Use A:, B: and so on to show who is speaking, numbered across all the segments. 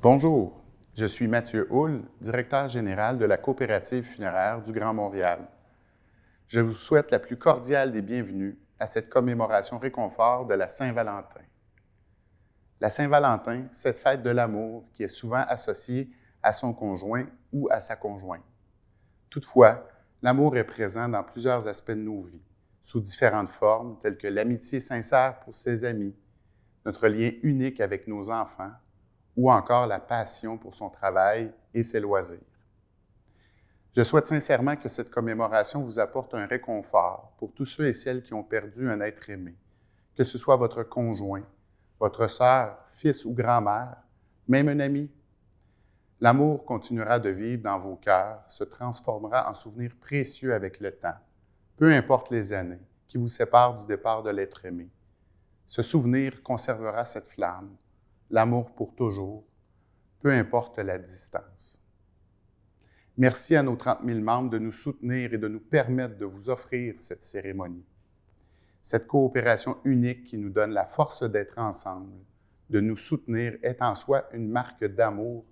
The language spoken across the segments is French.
A: Bonjour, je suis Mathieu Houle, directeur général de la coopérative funéraire du Grand Montréal. Je vous souhaite la plus cordiale des bienvenues à cette commémoration réconfort de la Saint-Valentin. La Saint-Valentin, cette fête de l'amour qui est souvent associée à son conjoint ou à sa conjointe. Toutefois, l'amour est présent dans plusieurs aspects de nos vies, sous différentes formes telles que l'amitié sincère pour ses amis, notre lien unique avec nos enfants, ou encore la passion pour son travail et ses loisirs. Je souhaite sincèrement que cette commémoration vous apporte un réconfort pour tous ceux et celles qui ont perdu un être aimé, que ce soit votre conjoint, votre sœur, fils ou grand-mère, même un ami. L'amour continuera de vivre dans vos cœurs, se transformera en souvenirs précieux avec le temps, peu importe les années qui vous séparent du départ de l'être aimé. Ce souvenir conservera cette flamme, l'amour pour toujours, peu importe la distance. Merci à nos 30 000 membres de nous soutenir et de nous permettre de vous offrir cette cérémonie. Cette coopération unique qui nous donne la force d'être ensemble, de nous soutenir, est en soi une marque d'amour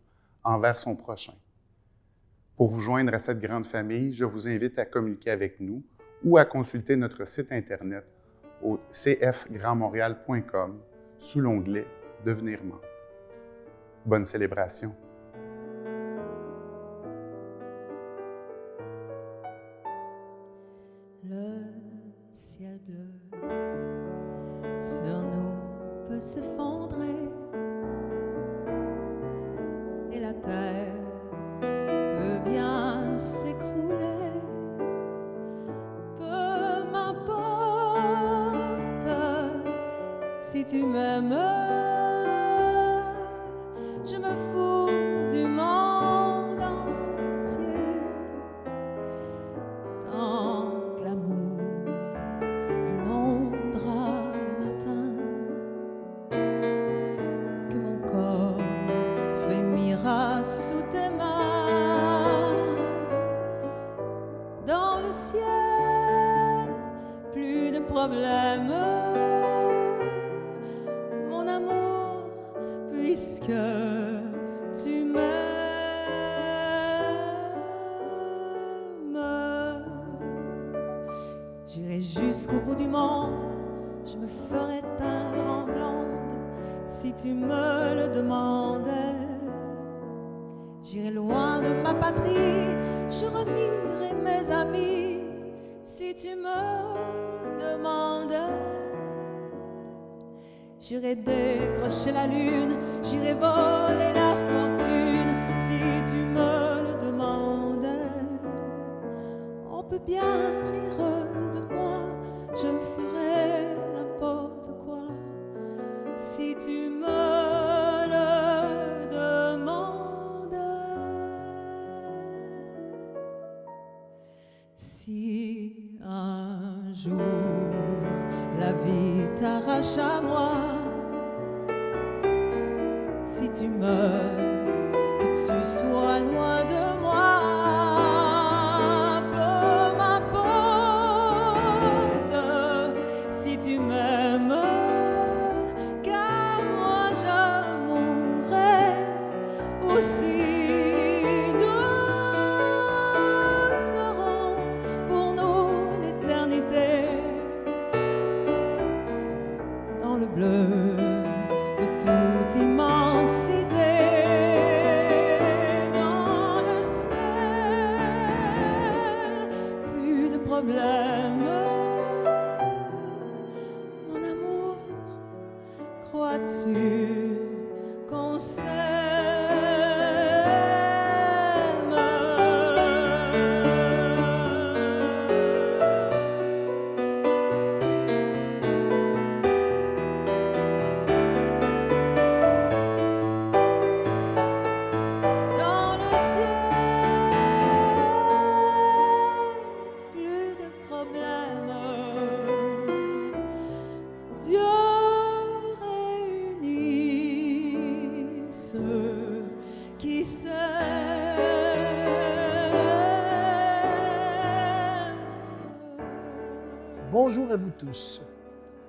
A: envers son prochain. Pour vous joindre à cette grande famille, je vous invite à communiquer avec nous ou à consulter notre site Internet au cfgrandmontréal.com sous l'onglet « Devenir membre ». Bonne célébration!
B: Le ciel bleu sur nous peut s'effondrer et la terre peut bien s'écrouler. Peu m'importe si tu m'aimes, je me fous du monde entier. Tant que l'amour inondera le matin, que mon corps frémira sous tes mains. Dans le ciel, plus de problèmes, mon amour, puisque tu m'aimes. J'irai jusqu'au bout du monde, je me ferai teindre en blonde si tu me le demandais. J'irai loin de ma patrie, je renierai mes amis si tu me le demandais. J'irai décrocher la lune, j'irai voler la fortune si tu me le demandais. On peut bien rire de moi, je ferai n'importe quoi si tu me le demandais. Si un jour la vie t'arrache à moi, si tu meurs, que tu sois loin de moi, peu m'importe si tu m'aimes, car moi je mourrai aussi. Nous serons pour nous l'éternité dans le bleu de toute l'immensité. Dans le ciel, plus de problèmes. Mon amour, crois-tu qu'on dans le ciel, plus de problèmes. Dieu réunit ceux qui s'aiment.
C: Bonjour à vous tous.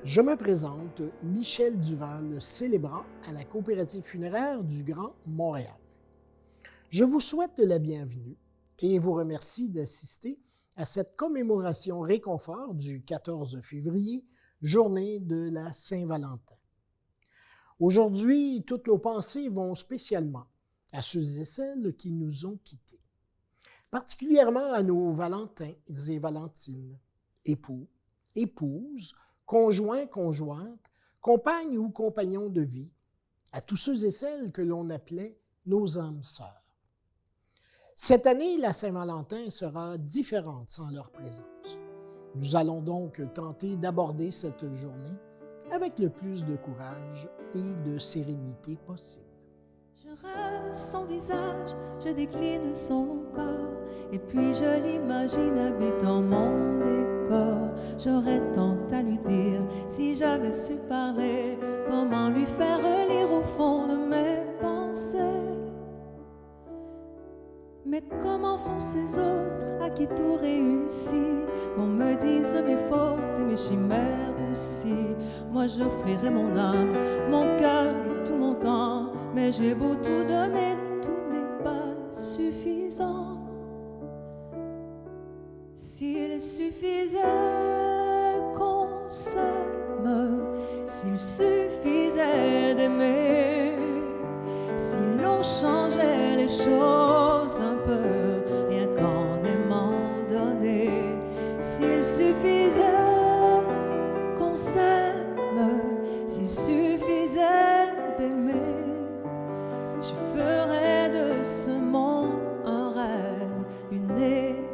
C: Je me présente, Michel Duval, célébrant à la coopérative funéraire du Grand Montréal. Je vous souhaite la bienvenue et vous remercie d'assister à cette commémoration réconfort du 14 février, journée de la Saint-Valentin. Aujourd'hui, toutes nos pensées vont spécialement à ceux et celles qui nous ont quittés, particulièrement à nos Valentins et Valentines, époux, épouses, conjoints, conjointes, compagnes ou compagnons de vie, à tous ceux et celles que l'on appelait nos âmes sœurs. Cette année, la Saint-Valentin sera différente sans leur présence. Nous allons donc tenter d'aborder cette journée avec le plus de courage et de sérénité possible.
B: Je rêve son visage, je décline son corps, et puis je l'imagine habitant mon décor. J'aurais tant à lui dire si j'avais su parler, comment lui faire lire au fond de mes pensées. Mais comment font ces autres à qui tout réussit, qu'on me dise mes fautes et mes chimères aussi. Moi j'offrirai mon âme, mon cœur et tout mon temps, mais j'ai beau tout donner, tout n'est pas suffisant. S'il suffisait qu'on s'aime, s'il suffisait d'aimer, si l'on changeait les choses un peu, rien qu'en aimant donner, s'il suffisait qu'on s'aime, s'il suffisait d'aimer, je ferais de ce monde un rêve, une éternité.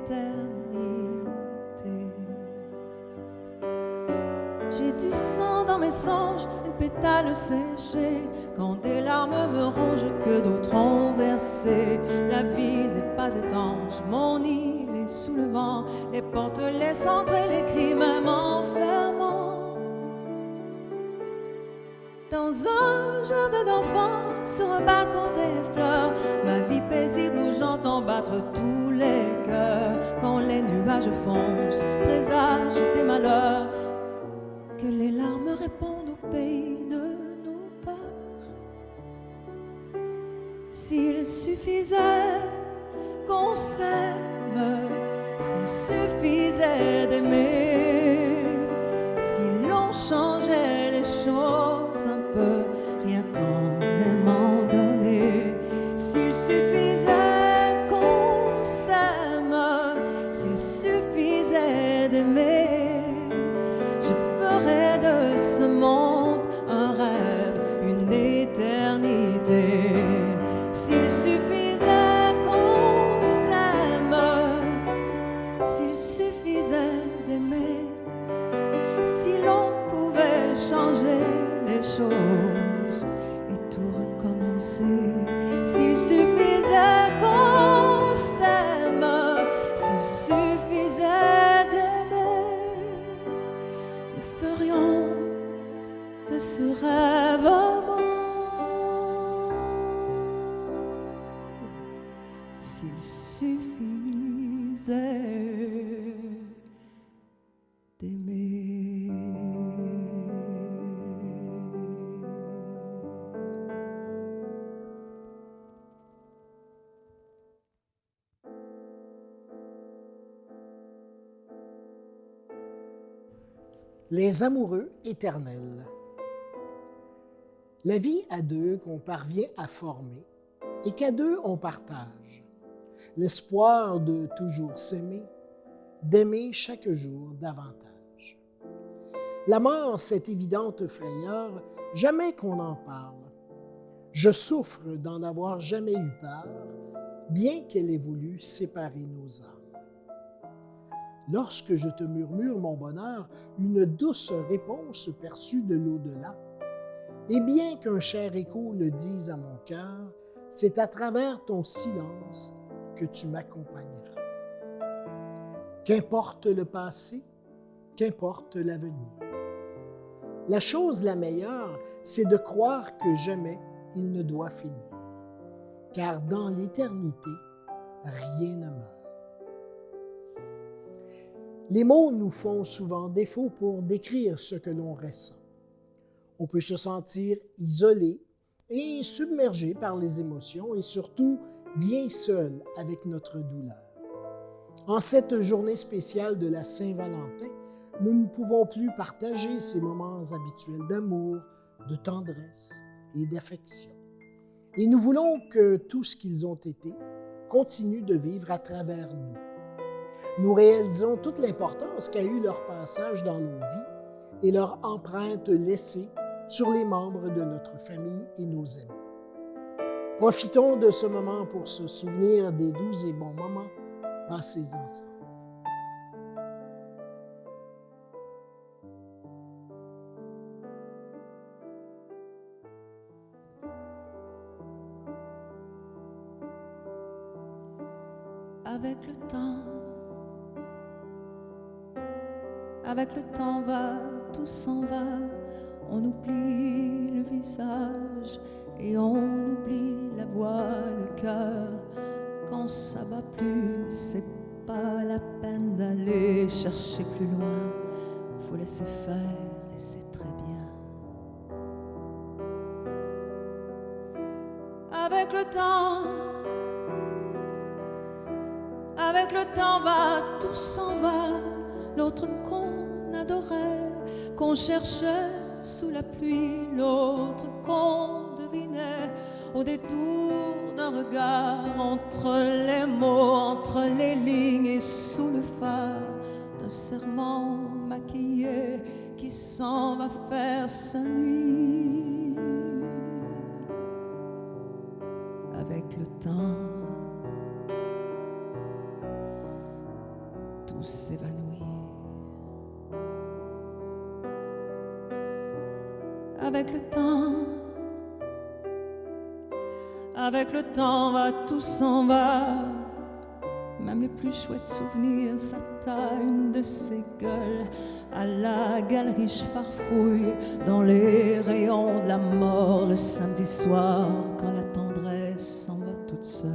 B: J'ai du sang dans mes songes, une pétale séchée, quand des larmes me rongent que d'autres ont versé. La vie n'est pas étanche, mon île est sous le vent, les portes laissent entrer les cris même en fermant. Dans un jardin d'enfants, sur un balcon des fleurs, ma vie paisible où j'entends battre tous les cœurs. Quand les nuages foncent, présage des malheurs, que les larmes répondent au pays de nos peurs. S'il suffisait qu'on s'aime, s'il suffisait d'aimer, si l'on changeait les choses un peu, rien qu'en aimant donner, s'il suffisait qu'on s'aime, s'il suffisait d'aimer, de ce monde un rêve, une éternité. S'il suffisait qu'on s'aime, s'il suffisait d'aimer, si l'on pouvait changer les choses et tout recommencer, s'il suffisait qu'on s'aime, s'il suffisait d'aimer, nous ferions de ce rêve un monde. S'il suffisait d'aimer.
C: Les amoureux éternels. La vie à deux qu'on parvient à former et qu'à deux on partage. L'espoir de toujours s'aimer, d'aimer chaque jour davantage. La mort, cette évidente frayeur, jamais qu'on en parle. Je souffre d'en avoir jamais eu peur, bien qu'elle ait voulu séparer nos âmes. Lorsque je te murmure mon bonheur, une douce réponse perçue de l'au-delà, et bien qu'un cher écho le dise à mon cœur, c'est à travers ton silence que tu m'accompagneras. Qu'importe le passé, qu'importe l'avenir. La chose la meilleure, c'est de croire que jamais il ne doit finir, car dans l'éternité, rien ne meurt. Les mots nous font souvent défaut pour décrire ce que l'on ressent. On peut se sentir isolé et submergé par les émotions et surtout bien seul avec notre douleur. En cette journée spéciale de la Saint-Valentin, nous ne pouvons plus partager ces moments habituels d'amour, de tendresse et d'affection. Et nous voulons que tout ce qu'ils ont été continue de vivre à travers nous. Nous réalisons toute l'importance qu'a eu leur passage dans nos vies et leur empreinte laissée sur les membres de notre famille et nos amis. Profitons de ce moment pour se souvenir des doux et bons moments passés ensemble.
B: Avec le temps va, tout s'en va, on oublie le visage et on oublie la voix, le cœur. Quand ça va plus, c'est pas la peine d'aller chercher plus loin. Faut laisser faire et c'est très bien. Avec le temps va, tout s'en va. L'autre qu'on adorait, qu'on cherchait sous la pluie, l'autre qu'on devinait au détour d'un regard, entre les mots, entre les lignes et sous le phare d'un serment maquillé qui s'en va faire sa nuit. Avec le temps, tout s'évanouit. Avec le temps va, tout s'en va. Même les plus chouettes souvenirs s'attaillent une de ces gueules. À la galerie, je farfouille dans les rayons de la mort le samedi soir, quand la tendresse s'en va toute seule.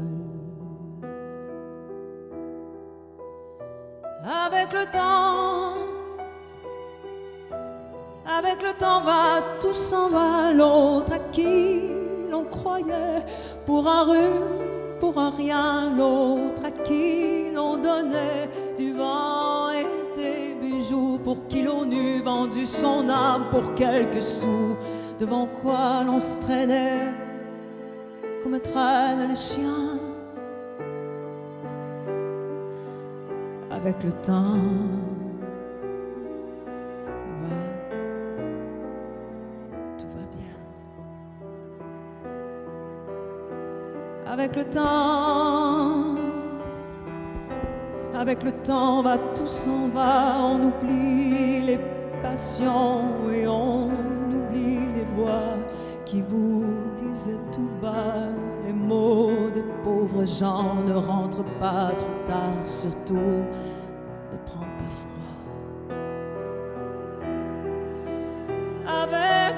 B: Avec le temps va, tout s'en va. L'autre à qui l'on croyait pour un rhume, pour un rien. L'autre à qui l'on donnait du vent et des bijoux. Pour qui l'on eût vendu son âme pour quelques sous. Devant quoi l'on se traînait comme traînent les chiens. Avec le temps avec le temps va, tout s'en va. On oublie les passions et on oublie les voix qui vous disaient tout bas les mots des pauvres gens. Ne rentre pas trop tard, surtout ne prends pas froid. Avec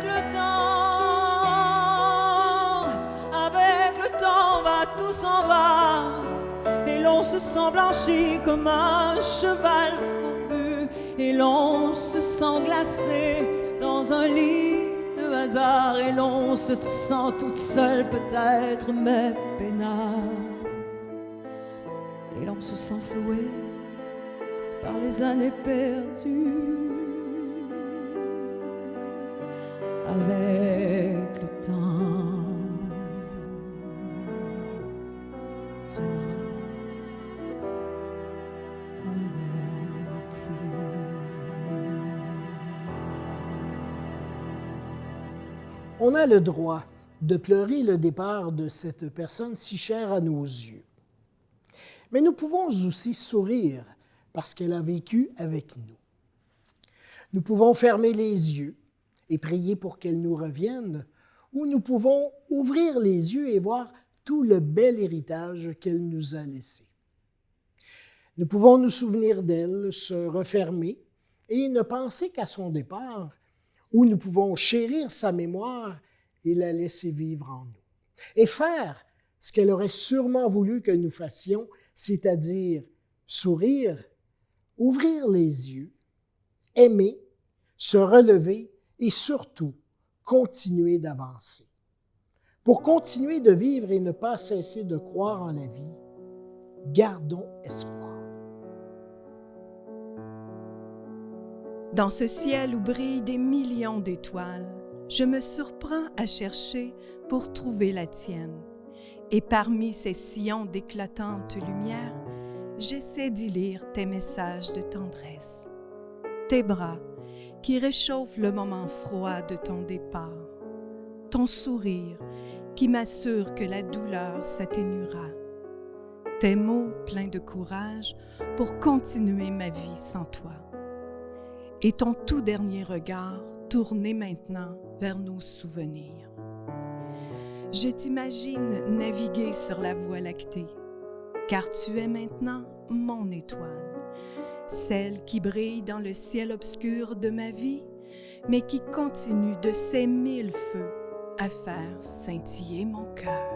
B: le temps va, tout s'en va. Et l'on se sent blanchi comme un cheval fourbu. Et l'on se sent glacé dans un lit de hasard. Et l'on se sent toute seule peut-être, mais peinard. Et l'on se sent floué par les années perdues. Avec le temps, vraiment, on n'aime plus.
C: On a le droit de pleurer le départ de cette personne si chère à nos yeux. Mais nous pouvons aussi sourire parce qu'elle a vécu avec nous. Nous pouvons fermer les yeux et prier pour qu'elle nous revienne, ou nous pouvons ouvrir les yeux et voir tout le bel héritage qu'elle nous a laissé. Nous pouvons nous souvenir d'elle, se refermer et ne penser qu'à son départ, ou nous pouvons chérir sa mémoire et la laisser vivre en nous. Et faire ce qu'elle aurait sûrement voulu que nous fassions, c'est-à-dire sourire ouvrir les yeux, aimer, se relever et surtout continuer d'avancer. Pour continuer de vivre et ne pas cesser de croire en la vie, gardons espoir.
D: Dans ce ciel où brillent des millions d'étoiles, je me surprends à chercher pour trouver la tienne. Et parmi ces sillons d'éclatantes lumières, j'essaie d'y lire tes messages de tendresse. Tes bras qui réchauffent le moment froid de ton départ. Ton sourire qui m'assure que la douleur s'atténuera. Tes mots pleins de courage pour continuer ma vie sans toi. Et ton tout dernier regard tourné maintenant vers nos souvenirs. Je t'imagine naviguer sur la voie lactée, car tu es maintenant mon étoile, celle qui brille dans le ciel obscur de ma vie, mais qui continue de ses 1000 feux à faire scintiller mon cœur.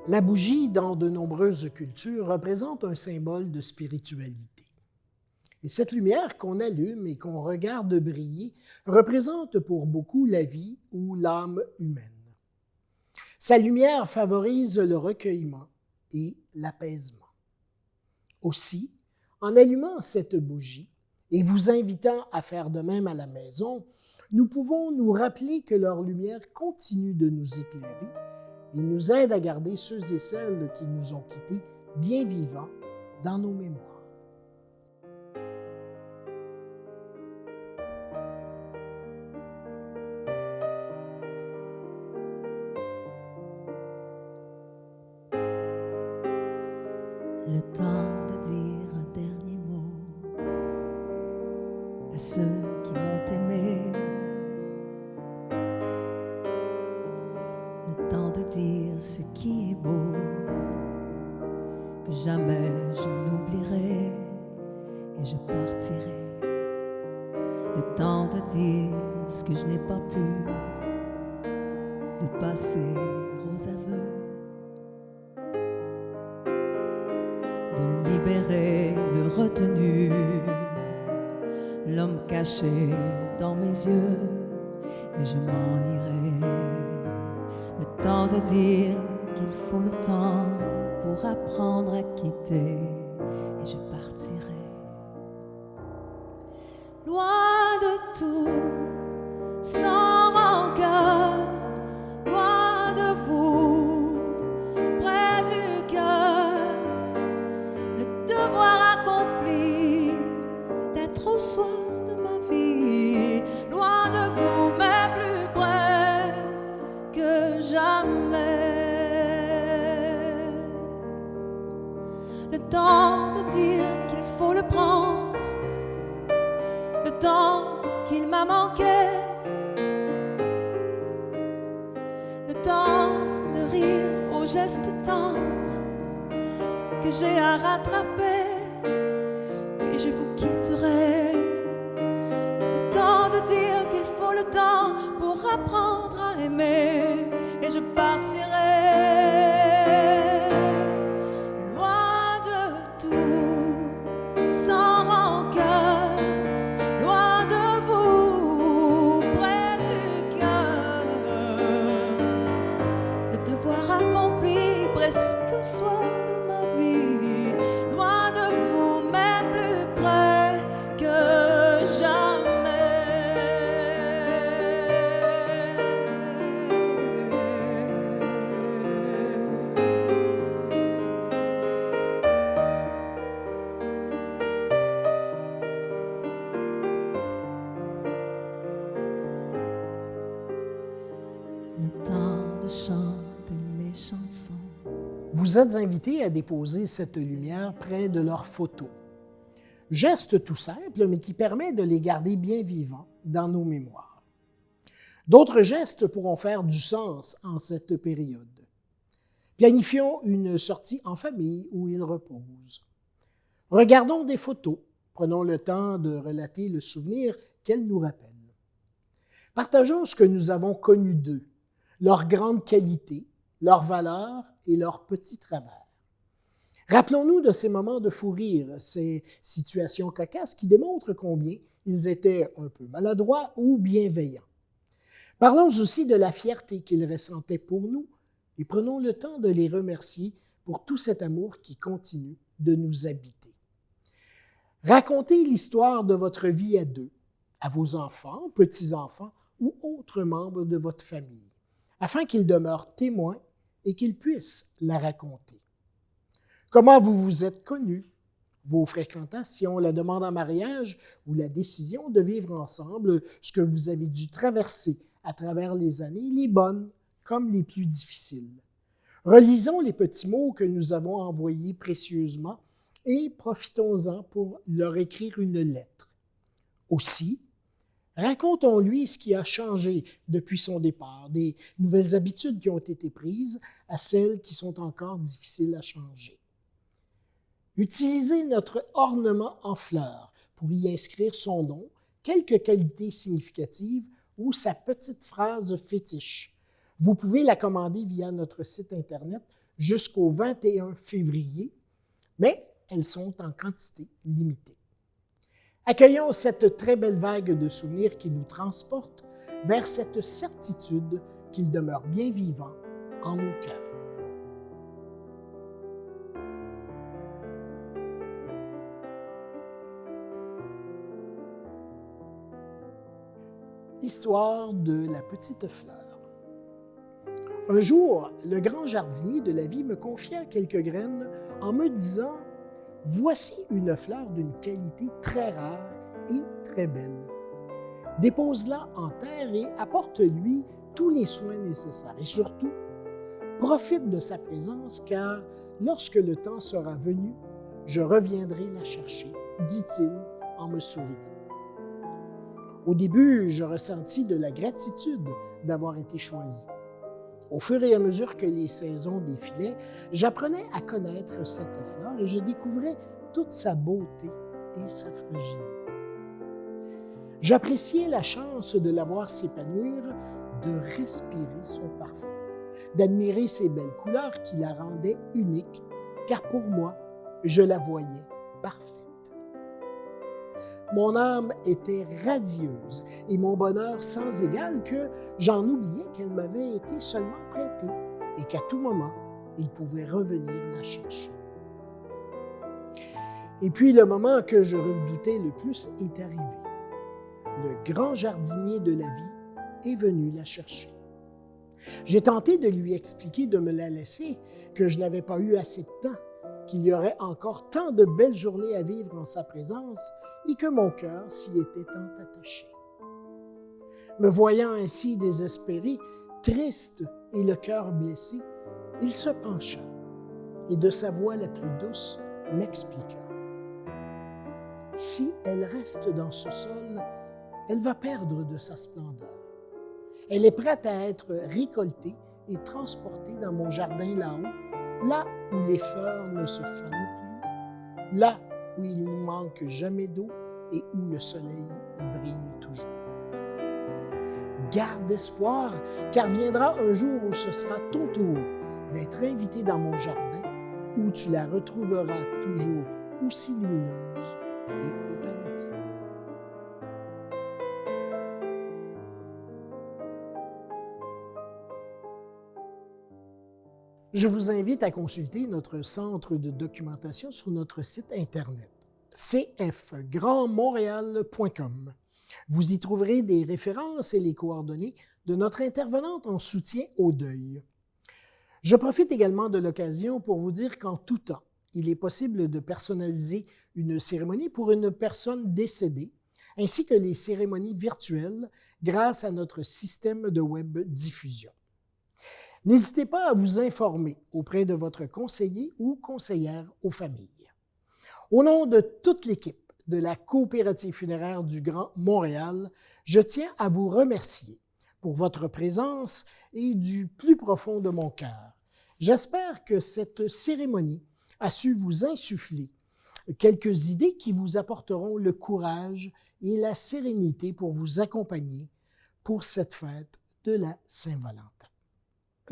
C: La bougie, dans de nombreuses cultures, représente un symbole de spiritualité. Et cette lumière qu'on allume et qu'on regarde briller représente pour beaucoup la vie ou l'âme humaine. Sa lumière favorise le recueillement et l'apaisement. Aussi, en allumant cette bougie et vous invitant à faire de même à la maison, nous pouvons nous rappeler que leur lumière continue de nous éclairer et nous aide à garder ceux et celles qui nous ont quittés bien vivants dans nos mémoires.
B: Le temps de dire un dernier mot à ceux qui m'ont aimé. Le temps de dire ce qui est beau, que jamais je n'oublierai et je partirai. Le temps de dire ce que je n'ai pas pu, de passer aux aveux. De libérer le retenu, l'homme caché dans mes yeux, et je m'en irai. Le temps de dire qu'il faut le temps pour apprendre à quitter, et je partirai. Loin de tout, sans rancœur, loin de vous, près du cœur. Devoir accompli d'être au soir de ma vie, loin de vous mais plus près que jamais. Le temps de dire qu'il faut le prendre, le temps qu'il m'a manqué, le temps de rire aux gestes tendres que j'ai à rattraper, puis je vous quitterai. Le temps de dire qu'il faut le temps pour apprendre à aimer, et je partirai. Loin de tout, sans rancœur, loin de vous, près du cœur. Le devoir accompli, presque soir. Loin de vous, mais plus près que jamais. Le temps de chanter mes chansons.
C: Vous êtes invités à déposer cette lumière près de leurs photos. Geste tout simple, mais qui permet de les garder bien vivants dans nos mémoires. D'autres gestes pourront faire du sens en cette période. Planifions une sortie en famille où ils reposent. Regardons des photos. Prenons le temps de relater le souvenir qu'elles nous rappellent. Partageons ce que nous avons connu d'eux, leurs grandes qualités, leurs valeurs et leurs petits travers. Rappelons-nous de ces moments de fou rire, ces situations cocasses qui démontrent combien ils étaient un peu maladroits ou bienveillants. Parlons aussi de la fierté qu'ils ressentaient pour nous et prenons le temps de les remercier pour tout cet amour qui continue de nous habiter. Racontez l'histoire de votre vie à deux, à vos enfants, petits-enfants ou autres membres de votre famille, afin qu'ils demeurent témoins et qu'ils puissent la raconter. Comment vous vous êtes connus, vos fréquentations, la demande en mariage ou la décision de vivre ensemble, ce que vous avez dû traverser à travers les années, les bonnes comme les plus difficiles. Relisons les petits mots que nous avons envoyés précieusement et profitons-en pour leur écrire une lettre. Aussi, racontons-lui ce qui a changé depuis son départ, des nouvelles habitudes qui ont été prises à celles qui sont encore difficiles à changer. Utilisez notre ornement en fleurs pour y inscrire son nom, quelques qualités significatives ou sa petite phrase fétiche. Vous pouvez la commander via notre site Internet jusqu'au 21 février, mais elles sont en quantité limitée. Accueillons cette très belle vague de souvenirs qui nous transporte vers cette certitude qu'il demeure bien vivant en nos cœurs. Histoire de la petite fleur. Un jour, le grand jardinier de la vie me confia quelques graines en me disant « Voici une fleur d'une qualité très rare et très belle. Dépose-la en terre et apporte-lui tous les soins nécessaires. Et surtout, profite de sa présence car lorsque le temps sera venu, je reviendrai la chercher, dit-il en me souriant. » Au début, je ressentis de la gratitude d'avoir été choisi. Au fur et à mesure que les saisons défilaient, j'apprenais à connaître cette fleur et je découvrais toute sa beauté et sa fragilité. J'appréciais la chance de la voir s'épanouir, de respirer son parfum, d'admirer ses belles couleurs qui la rendaient unique, car pour moi, je la voyais parfaite. Mon âme était radieuse et mon bonheur sans égal que j'en oubliais qu'elle m'avait été seulement prêtée et qu'à tout moment, il pouvait revenir la chercher. Et puis le moment que je redoutais le plus est arrivé. Le grand jardinier de la vie est venu la chercher. J'ai tenté de lui expliquer de me la laisser, que je n'avais pas eu assez de temps, qu'il y aurait encore tant de belles journées à vivre en sa présence et que mon cœur s'y était tant attaché. Me voyant ainsi désespéré, triste et le cœur blessé, il se pencha et de sa voix la plus douce m'expliqua. Si elle reste dans ce sol, elle va perdre de sa splendeur. Elle est prête à être récoltée et transportée dans mon jardin là-haut, là où les fleurs ne se fanent plus, là où il ne manque jamais d'eau et où le soleil y brille toujours. Garde espoir, car viendra un jour où ce sera ton tour d'être invité dans mon jardin, où tu la retrouveras toujours aussi lumineuse et épanouie. Je vous invite à consulter notre centre de documentation sur notre site Internet, cfgrandmontréal.com. Vous y trouverez des références et les coordonnées de notre intervenante en soutien au deuil. Je profite également de l'occasion pour vous dire qu'en tout temps, il est possible de personnaliser une cérémonie pour une personne décédée, ainsi que les cérémonies virtuelles grâce à notre système de web diffusion. N'hésitez pas à vous informer auprès de votre conseiller ou conseillère aux familles. Au nom de toute l'équipe de la Coopérative funéraire du Grand Montréal, je tiens à vous remercier pour votre présence et du plus profond de mon cœur. J'espère que cette cérémonie a su vous insuffler quelques idées qui vous apporteront le courage et la sérénité pour vous accompagner pour cette fête de la Saint-Valentin.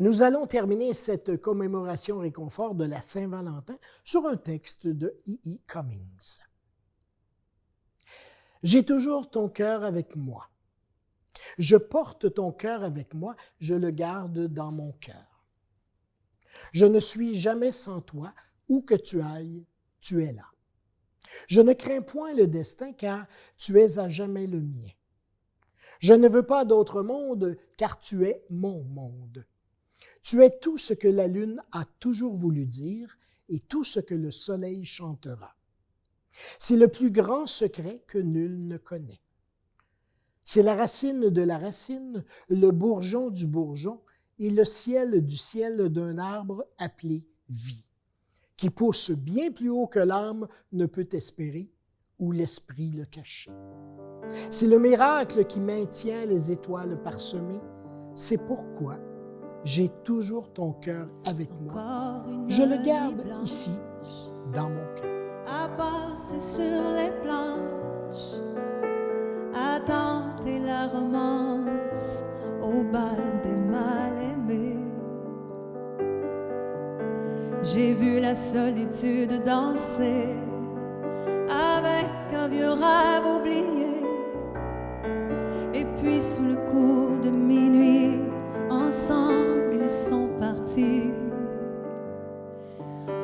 C: Nous allons terminer cette commémoration réconfort de la Saint-Valentin sur un texte de E.E. Cummings. J'ai toujours ton cœur avec moi. Je porte ton cœur avec moi, je le garde dans mon cœur. Je ne suis jamais sans toi, où que tu ailles, tu es là. Je ne crains point le destin, car tu es à jamais le mien. Je ne veux pas d'autre monde, car tu es mon monde. Tu es tout ce que la lune a toujours voulu dire et tout ce que le soleil chantera. C'est le plus grand secret que nul ne connaît. C'est la racine de la racine, le bourgeon du bourgeon et le ciel du ciel d'un arbre appelé vie, qui pousse bien plus haut que l'âme ne peut espérer ou l'esprit le cacher. C'est le miracle qui maintient les étoiles parsemées. C'est pourquoi j'ai toujours ton cœur avec moi. Je le garde ici, dans mon cœur.
B: À passer sur les planches, à tenter la romance au bal des mal-aimés. J'ai vu la solitude danser avec un vieux rêve oublié. Et puis sous le coup de minuit, ensemble ils sont partis.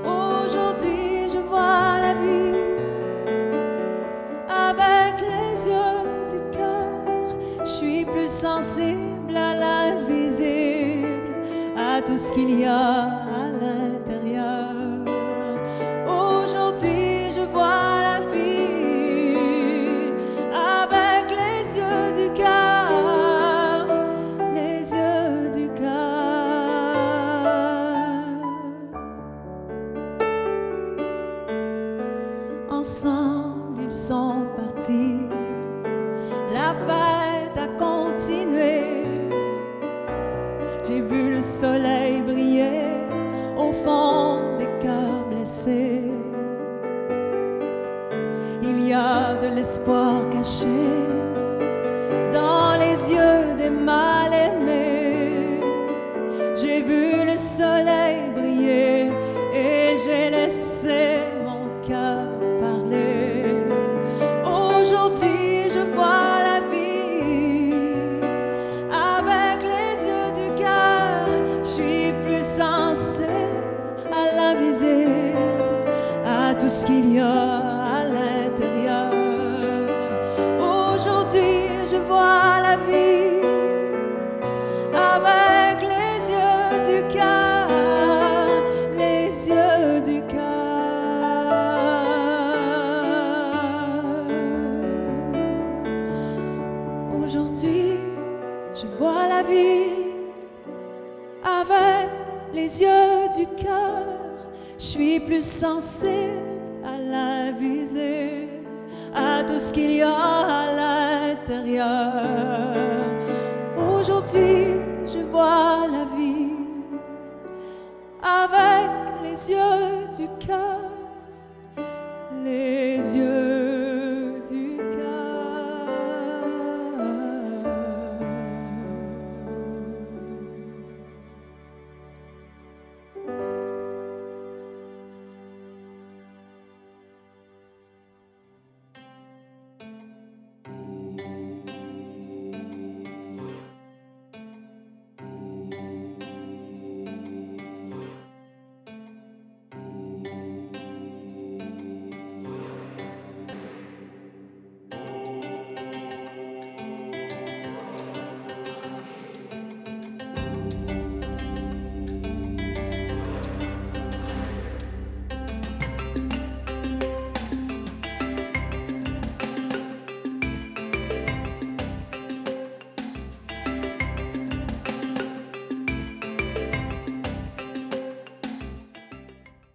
B: Aujourd'hui je vois la vie avec les yeux du cœur. Je suis plus sensible à l'invisible, à tout ce qu'il y a à l'intérieur. Aujourd'hui je vois la vie avec les yeux du cœur, les yeux du cœur. Ensemble ils sont partis, la fête a continué. J'ai vu le soleil briller au fond des cœurs blessés. Il y a de l'espoir caché dans les yeux des mal-aimés. J'ai vu le soleil briller et j'ai laissé mon cœur parler. Aujourd'hui je vois la vie avec les yeux du cœur. Je suis plus sensible à l'invisible, à tout ce qu'il y a à l'intérieur. Aujourd'hui je vois la vie avec les yeux du cœur, les yeux du cœur. Aujourd'hui je vois la vie avec les yeux du cœur. Je suis plus sensible à l'invisible, à tout ce qu'il y a à l'intérieur. Aujourd'hui je vois la vie avec les yeux du cœur.